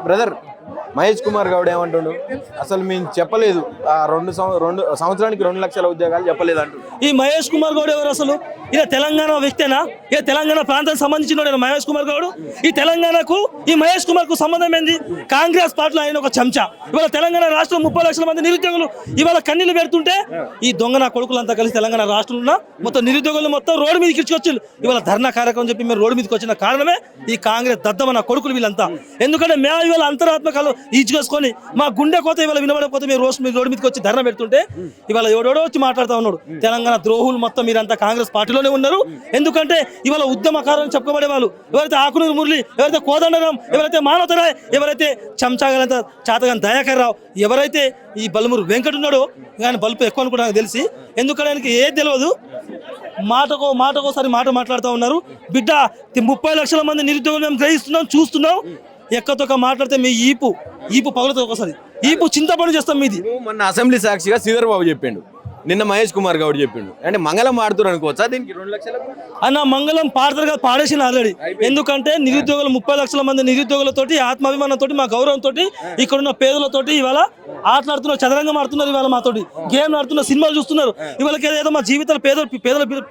Brother Mahesh Kumar Goud ఏమంటుండు అసలు మేము చెప్పలేదు ఆ రెండు సంవత్సరానికి 2 లక్షల ఉద్యోగాలు చెప్పలేదు అంటు. ఈ మహేష్ కుమార్ గౌడ్ ఎవరు అసలు? ఇక తెలంగాణ వ్యక్తేనా? ఇక తెలంగాణ ప్రాంతానికి సంబంధించిన మహేష్ కుమార్ గౌడ్. ఈ తెలంగాణకు ఈ మహేష్ కుమార్ కు సంబంధం ఏంది? కాంగ్రెస్ పార్టీలో ఆయన ఒక చెంచా. ఇవాళ తెలంగాణ రాష్ట్రంలో 30 లక్షల మంది నిరుద్యోగులు ఇవాళ కన్నీళ్లు పెడుతుంటే ఈ దొంగ నా కొడుకులంతా కలిసి తెలంగాణ రాష్ట్రంలో మొత్తం నిరుద్యోగులు మొత్తం రోడ్డు మీదకి ఇచ్చుకొచ్చి ఇవాళ ధర్నా కార్యక్రమం చెప్పి మేము రోడ్డు మీదకి వచ్చిన కారణమే ఈ కాంగ్రెస్ దద్దమ నా కొడుకులు వీళ్ళంతా. ఎందుకంటే మేము ఇవాళ అంతరాత్మకాలు ఇచ్చుకొని మా గుండె కోత ఇవాళ వినబడకపోతే మీరు రోడ్డు మీదకి వచ్చి ధర్నా పెడుతుంటే ఇవాళ ఎవడెవడో వచ్చి మాట్లాడుతూ ఉన్నాడు. తెలంగాణ ద్రోహులు మొత్తం మీరంతా కాంగ్రెస్ పార్టీలోనే ఉన్నారు. ఎందుకంటే ఇవాళ ఉద్యమకారులు చెప్పుకోబడే వాళ్ళు ఎవరైతే ఆకునూరు మురళి, ఎవరైతే కోదండరాం, ఎవరైతే మానవతరాయ్, ఎవరైతే చెంచాగలంత చాతగాని దయాకర్ రావు, ఎవరైతే ఈ బలుమురు వెంకట ఉన్నాడో ఆయన బలుపు ఎక్కువ అనుకుంటా నాకు తెలిసి. ఎందుకంటే ఆయనకి ఏది తెలియదు. మాటకోసారి మాట మాట్లాడుతూ ఉన్నారు. బిడ్డ 30 లక్షల మంది నిరుద్యోగులు మేము గ్రహిస్తున్నాం, చూస్తున్నాం. ఎక్కతొక్క మాట్లాడితే మీ ఈపు పగులుతుంది. ఒకసారి ఈపు చింతపండు చేస్తాం మీది. మొన్న అసెంబ్లీ సాక్షిగా శ్రీధర్ బాబు చెప్పిండు, నిన్న మహేష్ కుమార్ గౌడ్ చెప్పిండు. అంటే మంగళం ఆడుతున్నారు అనుకోవచ్చా దీనికి 2 లక్షలకు? అన్న మంగళం పాడతారు కదా, పాడేసిన ఆల్రెడీ. ఎందుకంటే నిరుద్యోగులు 30 లక్షల మంది నిరుద్యోగులతోటి ఆత్మాభిమానంతో మా గౌరవంతో ఇక్కడున్న పేదలతోటి ఇవాళ ఆటలాడుతున్నారు, చదరంగం ఆడుతున్నారు. ఇవాళ మాతోటి గేమ్ ఆడుతున్నారు, సినిమాలు చూస్తున్నారు. ఇవాళకి ఏదో మా జీవితాలు పేదల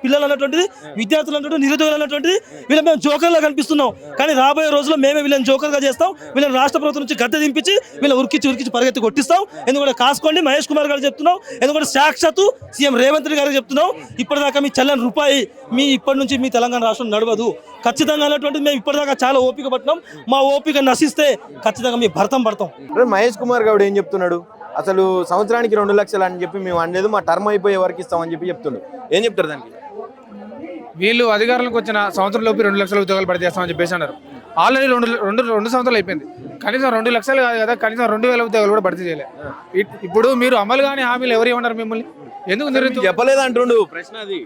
పిల్లలు అన్నటువంటిది, విద్యార్థులు అన్నటువంటి, నిరుద్యోగులు అన్నటువంటిది వీళ్ళ మేము జోకర్లా కనిపిస్తున్నాం. కానీ రాబోయే రోజుల్లో మేమే వీళ్ళని జోకర్గా చేస్తాం. వీళ్ళని రాష్ట్ర ప్రభుత్వం నుంచి గద్దె దింపించి వీళ్ళని ఉరికిచ్చి పరిగెత్తి కొట్టిస్తాం. ఎందుకంటే కాసుకోండి మహేష్ కుమార్ గారు చెప్తున్నాం. ఎందుకంటే సాక్షాత్ సీఎం రేవంత్ రెడ్డి గారికి చెప్తున్నాం, ఇప్పటిదాకా మీ చల్లని రూపాయి ఇప్పటి నుంచి మీ తెలంగాణ రాష్ట్రం నడవదు ఖచ్చితంగా అన్నటువంటిది. మేము ఇప్పటిదాకా చాలా ఓపిక పట్టినాం. మా ఓపిక నశిస్తే ఖచ్చితంగా మీ భర్తం పడతాం. మహేష్ కుమార్ గౌడ్ ఏం చెప్తున్నాడు? అసలు సంవత్సరానికి 2 లక్షలు అని చెప్పి మేము అనేది మా టర్మ్ అయిపోయే వరకు ఇస్తామని చెప్పి చెప్తున్నాడు. ఏం చెప్తారు దానికి? వీళ్ళు అధికారంలోకి వచ్చిన సంవత్సరంలోపు 2 లక్షల ఉద్యోగాలు భర్తీ చేస్తామని చెప్పేసి అన్నారు. ఆల్రెడీ రెండు సంవత్సరాలు అయిపోయింది. కనీసం 2 లక్షలు కాదు కదా, కనీసం 2000 ఉద్యోగాలు కూడా భర్తీ చేయలేదు. ఇప్పుడు మీరు అమలు కాని హామీలు ఎవరు ఏమన్నారు మిమ్మల్ని? ఎందుకు చెప్పలేదు అంటుండు. ప్రశ్న అది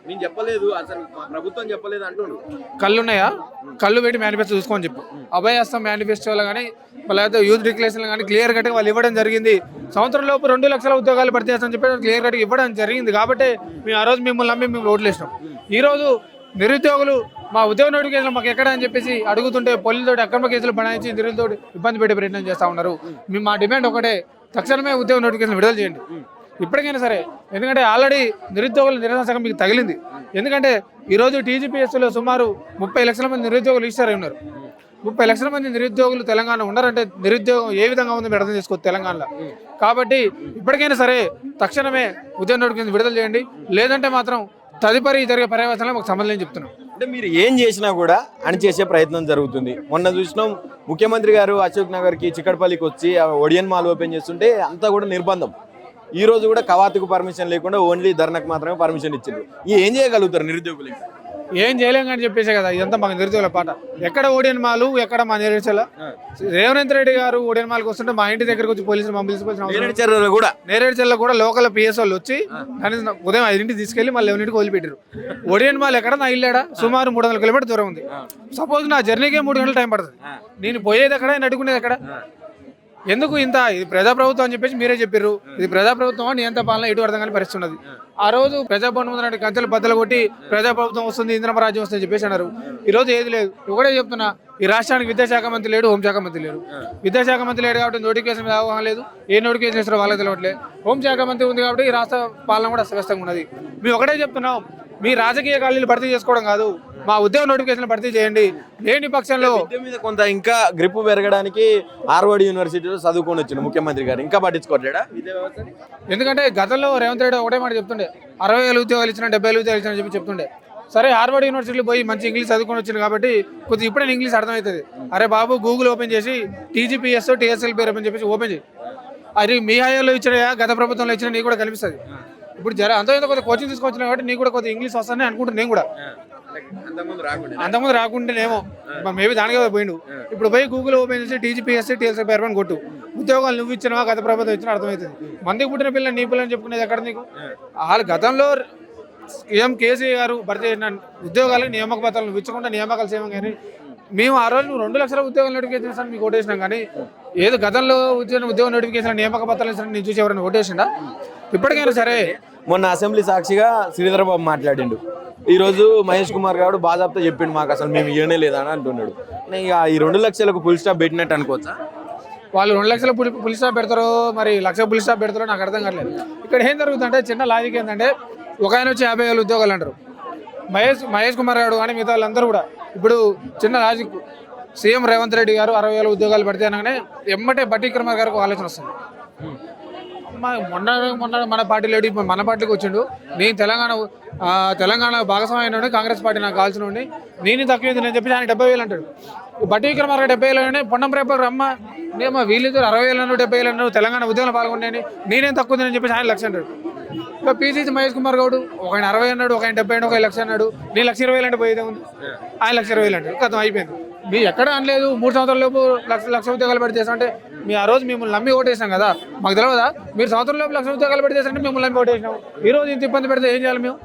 నేను చెప్పలేదు, అసలు మా ప్రభుత్వం చెప్పలేదు అంటుండు. కళ్ళు ఉన్నాయా? కళ్ళు పెట్టి మేనిఫెస్టో చూసుకోని చెప్పు. అభయహస్తం మేనిఫెస్టోలో కానీ లేకపోతే యూత్ డిక్లరేషన్లో కానీ క్లియర్ కట్గా వాళ్ళు ఇవ్వడం జరిగింది. సంవత్సరంలోపు 2 లక్షల ఉద్యోగాలు భర్తీ చేస్తామని చెప్పి క్లియర్ కట్గా ఇవ్వడం జరిగింది. కాబట్టి మేము ఆ రోజు మిమ్మల్ని నమ్మి మేము ఓట్లు వేసినాం. ఈరోజు నిరుద్యోగులు మా ఉద్యోగ నోటిఫికేషన్ మాకు ఎక్కడ అని చెప్పేసి అడుగుతుంటే పొల్లితోటి అక్రమ కేసులు బనాయించి నిరుద్యోగులు ఇబ్బంది పెట్టే ప్రయత్నం చేస్తూ ఉన్నారు. మేము మా డిమాండ్ ఒకటే, తక్షణమే ఉద్యోగ నోటిఫికేషన్ విడుదల చేయండి ఇప్పటికైనా సరే. ఎందుకంటే ఆల్రెడీ నిరుద్యోగుల నిరసన మీకు తగిలింది. ఎందుకంటే ఈరోజు టీజీపీఎస్లో సుమారు 30 లక్షల మంది నిరుద్యోగులు రిజిస్టర్ అయి ఉన్నారు. 30 లక్షల మంది నిరుద్యోగులు తెలంగాణ ఉన్నారంటే నిరుద్యోగం ఏ విధంగా ఉందో మీరు అర్థం చేసుకోవచ్చు తెలంగాణలో. కాబట్టి ఇప్పటికైనా సరే తక్షణమే ఉద్యోగ నోటిఫికేషన్ విడుదల చేయండి, లేదంటే మాత్రం తదుపరి జరిగే పర్యవసనాలు మాకు సంబంధం చెప్తున్నాం. అంటే మీరు ఏం చేసినా కూడా అణిచేసే ప్రయత్నం జరుగుతుంది. మొన్న చూసినాం ముఖ్యమంత్రి గారు అశోక్ నగర్కి చిక్కడపల్లికి వచ్చి ఒడియన్ మాల్ ఓపెన్ చేస్తుంటే అంతా కూడా నిర్బంధం. ఈ రోజు కూడా కవాతుకు పర్మిషన్ లేకుండా ఓన్లీ ధర్నాకు మాత్రమే పర్మిషన్ ఇచ్చారు. ఏం చేయగలుగుతారు నిరుద్యోగులు? ఏం చేయలేం కానీ చెప్పేసే కదా ఇదంతా మాకు నిరుద్యోగుల పాట. ఎక్కడ ఓడియన్ మాలు, ఎక్కడ మా నేరేడ్చల రేవంత్ రెడ్డి గారు ఓడియన్ మాల్కి వస్తుంటే మా ఇంటి దగ్గరకు వచ్చి పోలీసులు నేరేడ్చల్లో కూడా లోకల్ పిఎస్ వాళ్ళు వచ్చి ఉదయం 5 తీసుకెళ్లి మళ్ళీ 11 వదిలిపెట్టారు. ఓడియన్ మాల్ ఎక్కడ? నా ఇల్లేడా సుమారు 300 కిలోమీటర్ దూరం ఉంది. సపోజ్ నా జర్నీకే 3 గంటలు టైం పడుతుంది. నేను పోయేది ఎక్కడ, నడుకునేది ఎక్కడ? ఎందుకు ఇంత? ఇది ప్రజాప్రభుత్వం అని చెప్పేసి మీరే చెప్పారు. ఇది ప్రజాప్రభుత్వం అని ఎంత పాలన ఎటు అర్థం కానీ పరిస్థితి ఉన్నది. ఆ రోజు ప్రజాభవన్ ముందు కంచెలు బద్దలు కొట్టి ప్రజాప్రభుత్వం వస్తుంది, ఇంద్రమ రాజ్యం వస్తుంది చెప్పేసి అన్నారు. ఈరోజు ఏది లేదు. ఒకటే చెప్తున్నా, ఈ రాష్ట్రానికి విద్యాశాఖ మంత్రి లేడు, హోంశాఖ మంత్రి లేడు. విద్యాశాఖ మంత్రి లేడు కాబట్టి నోటిఫికేషన్ మీద అవగాహన లేదు. ఏ నోటిఫికేషన్ ఇస్తారో వాళ్ళకి తెలియట్లేదు. హోంశాఖ మంత్రి ఉంది కాబట్టి ఈ రాష్ట్ర పాలన కూడా అస్తవ్యస్తంగా ఉన్నది. మేము ఒకటే చెప్తున్నాం, మీ రాజకీయ ఖాళీలు భర్తీ చేసుకోవడం కాదు, మా ఉద్యోగ నోటిఫికేషన్ భర్తీ చేయండి. లేని పక్షంలో మీద కొంత ఇంకా గ్రిప్ పెరగడానికి హార్వర్డ్ యూనివర్సిటీలో చదువుకొని వచ్చిన ముఖ్యమంత్రి గారు ఇంకా పట్టించుకోవట్లేడా విద్యా వ్యవస్థని? ఎందుకంటే గతంలో రేవంత్ రెడ్డి ఒకటే మాట చెప్తుండే, 60,000 ఉద్యోగాలు ఇచ్చిన, 70,000 ఉద్యోగాలు ఇచ్చిన చెప్పి చెప్తుండే. సరే హార్వర్డ్ యూనివర్సిటీలో పోయి మంచి ఇంగ్లీష్ చదువుకొని వచ్చింది కాబట్టి కొద్దిగా ఇప్పుడే ఇంగ్లీష్ అర్థమవుతుంది. అరే బాబు గూగుల్ ఓపెన్ చేసి టీజీపీఎస్ టీఎస్ఎల్ పేరు అని చెప్పేసి ఓపెన్ చేయి. అది మీ హయాంలో ఇచ్చిన, గత ప్రభుత్వంలో ఇచ్చిన నీకు కూడా కనిపిస్తుంది. ఇప్పుడు అంత కొంత కోచింగ్ తీసుకొచ్చినా కాబట్టి నీకు కూడా కొద్దిగా ఇంగ్లీష్ వస్తానని అనుకుంటున్నాను. నేను కూడా అంతకుముందు రాకుంటేనేమో మేబీ దానికే పోయిండు. ఇప్పుడు పోయి గూగుల్ ఓపెన్ చేసి టీజీపీఎస్ టీఎస్ఎల్ పేరు అని కొట్టు. ఉద్యోగాలు నువ్వు ఇచ్చినవా, గత ప్రభుత్వం ఇచ్చినా అర్థమవుతుంది. మందికి పుట్టిన పిల్లలు నీ పిల్లని చెప్పుకునేది ఎక్కడ నీకు? వాళ్ళు గతంలో సీఎం కేసీఆర్ గారు భర్తీ చేసిన ఉద్యోగాలకు నియామక పత్రాలు నువ్వు ఇచ్చకుండా నియామకాలు చేయడం కానీ మేము ఆ రోజు 2 లక్షల ఉద్యోగాల నోటిఫికేషన్ ఇస్తాను మీకు ఓటేసినాం. కానీ ఏదో గతంలో ఉద్యోగ నోటిఫికేషన్ నియామక పత్రాలు ఇస్తాను నేను చూసి ఎవరైనా ఓటేసిండా? ఇప్పటికైనా సరే మొన్న అసెంబ్లీ సాక్షిగా శ్రీధర్ బాబు మాట్లాడిండు, ఈరోజు మహేష్ కుమార్ గారు బాజాబ్తా చెప్పిండు మాకు అసలు మేము ఇవ్వనే లేదని అంటున్నాడు. ఇక ఈ 2 లక్షలకు ఫుల్ స్టాప్ పెట్టినట్టు అనుకోవచ్చా? వాళ్ళు 2 లక్షల పులి స్టాప్ పెడతారో మరి 1 లక్ష పులి స్టాప్ పెడతారో నాకు అర్థం కావట్లేదు. ఇక్కడ ఏం జరుగుతుందంటే చిన్న లాజిక్ ఏంటంటే ఒక ఆయన వచ్చి 50,000 ఉద్యోగాలు అంటారు. మహేష్ కుమార్ గారు కానీ మిగతా వాళ్ళందరూ కూడా ఇప్పుడు చిన్న లాజిక్ సీఎం రేవంత్ రెడ్డి గారు 60,000 ఉద్యోగాలు పెడితే అనగానే ఎమ్మటే బట్టి విక్రమార్క గారికి ఆలోచన వస్తుంది. మొన్న మన పార్టీ లేడు, మన పార్టీకి వచ్చిండు. నేను తెలంగాణ భాగస్వామి అయిన కాంగ్రెస్ పార్టీ నాకు కావాల్సిన నేను తక్కువ నేను చెప్పి ఆయన 70,000 అంటాడు. బట్టి విక్రమార్క 70,000 పొన్నం రేపు రమ్మ నేమో వీళ్ళిద్దరు 60,000 అన్నాడు, 70,000 అన్నాడు, తెలంగాణ ఉద్యోగంలో పాల్గొన్నాయని నేనేం తక్కువ అని చెప్పి ఆయన 1,00,000 అంటాడు. ఇంకా పీసీసీ మహేష్ కుమార్ గౌడ్ ఒక ఆయన 60 అన్నాడు, ఒక ఆయన 70 ఒక 1,00,000 అన్నాడు. నేను 1,20,000 అంటే పోయేదే ఉంది, ఆయన 1,20,000 అంటాడు. కథం అయిపోయింది. మీ ఎక్కడ అనలేదు 3 సంవత్సరాల లోపు లక్ష ఉద్యోగాలు పెడితే అంటే మీ ఆ రోజు మిమ్మల్ని నమ్మి ఓటేసాం కదా, మాకు తెలియదా మీరు సంవత్సరం లోపు 1,00,000 ఉద్యోగాలు పెడితే మిమ్మల్ని నమ్మి ఓటేసినాం. ఈ రోజు ఇంత ఇబ్బంది పెడితే ఏం చేయాలి మేము?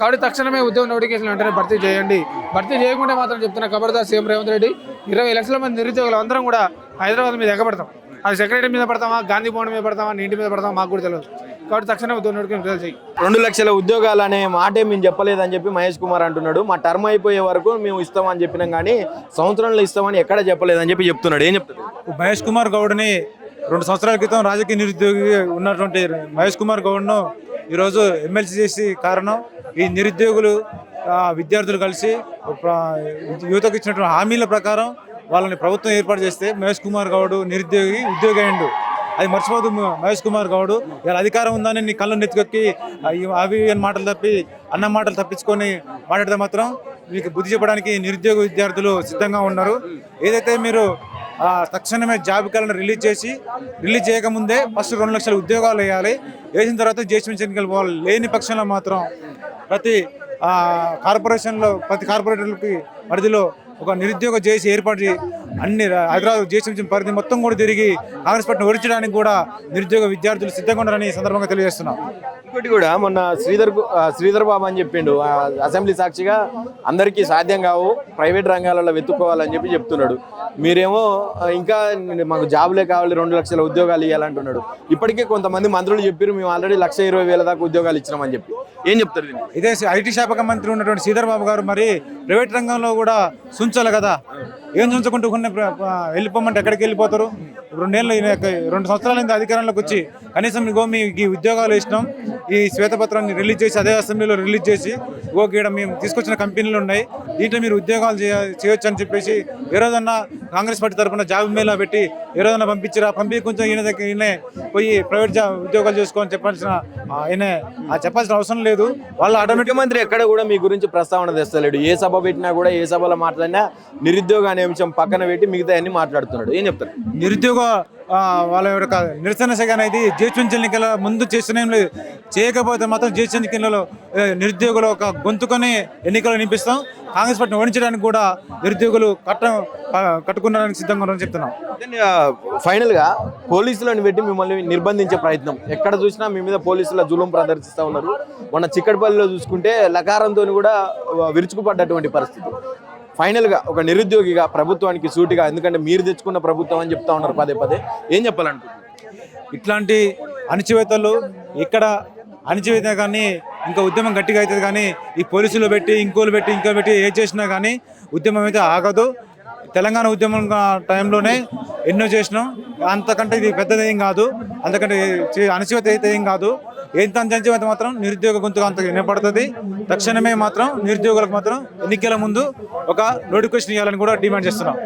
కాబట్టి తక్షణమే ఉద్యోగ నోటిఫికేషన్ వెంటనే భర్తీ చేయండి. భర్తీ చేయకుండా మాత్రం చెప్తున్నా ఖబర్దార్ సీఎం రేవంత్ రెడ్డి. 20 లక్షల మంది నిరుద్యోగులు అందరం కూడా హైదరాబాద్ మీద ఎగబడతాం. అది సెక్రటరీ మీద పడతామా, గాంధీ భవన్ మీద పడతామా, ఇంటి మీద పడతామా మాకు కూడా తెలియదు. కాబట్టి తక్షణమే ఉద్యోగ నోటిఫికేషన్ విడుదల చేయి. 2 లక్షల ఉద్యోగాలు అనే మాటే మేము చెప్పలేదని చెప్పి మహేష్ కుమార్ అంటున్నాడు. మా టర్మ్ అయిపోయే వరకు మేము ఇస్తామని చెప్పినాం కానీ సంవత్సరంలో ఇస్తామని ఎక్కడ చెప్పలేదని చెప్పి చెప్తున్నాడు. ఏం చెప్తాడు? మహేష్ కుమార్ గౌడ్ని 2 సంవత్సరాల క్రితం రాజకీయ నిరుద్యోగి ఉన్నటువంటి మహేష్ కుమార్ గౌడ్ను ఈరోజు ఎమ్మెల్సీ చేసి కారణం ఈ నిరుద్యోగులు విద్యార్థులు కలిసి యువతకు ఇచ్చినటువంటి హామీల ప్రకారం వాళ్ళని ప్రభుత్వం ఏర్పాటు చేస్తే మహేష్ కుమార్ గౌడ్ ఉద్యోగి అయ్యిండు. అది మర్చిపోదు మహేష్ కుమార్ గౌడ్. ఇలా అధికారం ఉందని నీ కళ్ళు నెత్తుకొక్కి అవి మాటలు అన్న మాటలు తప్పించుకొని మాట్లాడితే మాత్రం మీకు బుద్ధి చెప్పడానికి నిరుద్యోగ విద్యార్థులు సిద్ధంగా ఉన్నారు. ఏదైతే మీరు తక్షణమే జాబితాలను రిలీజ్ చేయకముందే ఫస్ట్ 2 లక్షల ఉద్యోగాలు వేయాలి. వేసిన తర్వాత జిహెచ్ఎంసీ ఎన్నికలు పోవాలి. లేని పక్షంలో మాత్రం ప్రతి కార్పొరేటర్లకి పరిధిలో ఒక నిరుద్యోగ జేసీ ఏర్పాటు అన్ని హైదరాబాద్ జిహెచ్ఎంసీ పరిధి మొత్తం కూడా తిరిగి కాంగ్రెస్ పార్టీని ఓడించడానికి కూడా నిరుద్యోగ విద్యార్థులు సిద్ధంగా ఉన్నారని ఈ సందర్భంగా తెలియజేస్తున్నాం. ఇంకోటి కూడా మొన్న శ్రీధర్ బాబు అని చెప్పిండు అసెంబ్లీ సాక్షిగా అందరికీ సాధ్యం కావు, ప్రైవేట్ రంగాలలో వెతుక్కోవాలని చెప్పి చెప్తున్నాడు. మీరేమో ఇంకా మాకు జాబులే కావాలి, 2 లక్షల ఉద్యోగాలు ఇవ్వాలంటున్నాడు. ఇప్పటికే కొంతమంది మంత్రులు చెప్పారు మేము ఆల్రెడీ 1,20,000 దాకా ఉద్యోగాలు ఇచ్చినామని చెప్పి. ఏం చెప్తారు? ఇదే ఐటీ శాఖ మంత్రి ఉన్నటువంటి శ్రీధర్ బాబు గారు మరి ప్రైవేట్ రంగంలో కూడా సుంచాలి కదా, ఏం సుంచకుంటూ వెళ్ళిపోమంటే ఎక్కడికి వెళ్ళిపోతారు? 2 సంవత్సరాల అధికారంలోకి వచ్చి కనీసం మీకు ఈ ఉద్యోగాలు ఇచ్చినాం, ఈ శ్వేతపత్రాన్ని రిలీజ్ చేసి అదే అసెంబ్లీలో రిలీజ్ చేసి ఇక్కడ మేము తీసుకొచ్చిన కంపెనీలు ఉన్నాయి, దీంట్లో మీరు ఉద్యోగాలు చేయొచ్చు అని చెప్పేసి ఏ రోజన్నా కాంగ్రెస్ పార్టీ తరఫున జాబ్ మేళా పెట్టి ఏ రోజన్నా పంపి కొంచెం ఈయన పోయి ప్రైవేట్ ఉద్యోగాలు చేసుకోని చెప్పాల్సిన అవసరం లేదు. వాళ్ళ ఆటోమేటిక్ మంత్రి ఎక్కడ కూడా మీ గురించి ప్రస్తావన తెస్తలేడు. ఏ సభ పెట్టినా కూడా ఏ సభలో మాట్లాడినా నిరుద్యోగ అనే అంశం పక్కన పెట్టి మిగతా అన్ని మాట్లాడుతున్నాడు. ఏం చెప్తారు? నిరుద్యోగ వాళ్ళ యొక్క నిరసన శాఖ అనేది జిహెచ్ఎంసీ ఎన్నికల ముందు చేస్తున్నాం లేదు, చేయకపోతే మాత్రం జిహెచ్ఎంసీ ఎన్నికలలో నిరుద్యోగులు ఒక గొంతుకొని ఎన్నికలు నింపిస్తాం. కాంగ్రెస్ పార్టీని ఓడించడానికి కూడా నిరుద్యోగులు కట్టుకున్నారని సిద్ధంగా ఉన్నారని చెప్తున్నాం. ఫైనల్ గా పోలీసులను పెట్టి మిమ్మల్ని నిర్బంధించే ప్రయత్నం ఎక్కడ చూసినా మీ మీద పోలీసుల జులుం ప్రదర్శిస్తూ ఉన్నారు. మొన్న చిక్కడపల్లిలో చూసుకుంటే లకారంతో కూడా విరుచుకుపడ్డటువంటి పరిస్థితి. ఫైనల్ గా ఒక నిరుద్యోగిగా ప్రభుత్వానికి సూటిగా, ఎందుకంటే మీరు తెచ్చుకున్న ప్రభుత్వం అని చెప్తా ఉన్నారు పదే ఏం చెప్పాలంటున్నారు? ఇట్లాంటి అణచివేతలు ఇక్కడ అణచివేత కానీ ఇంకా ఉద్యమం గట్టిగా అవుతుంది కానీ ఈ పోలీసులు పెట్టి ఇంకో పెట్టి ఏ చేసినా కానీ ఉద్యమం అయితే ఆగదు. తెలంగాణ ఉద్యమం టైంలోనే ఎన్నో చేసినాం, అంతకంటే ఇది పెద్దదేం కాదు, అంతకంటే అణచివేత అయితే ఏం కాదు. ఎంత అణచివేత మాత్రం నిరుద్యోగ గొంతుగా అంత వినపడుతుంది. తక్షణమే మాత్రం నిరుద్యోగులకు మాత్రం ఎన్నికల ముందు ఒక నోటిఫికేషన్ ఇవ్వాలని కూడా డిమాండ్ చేస్తున్నాం.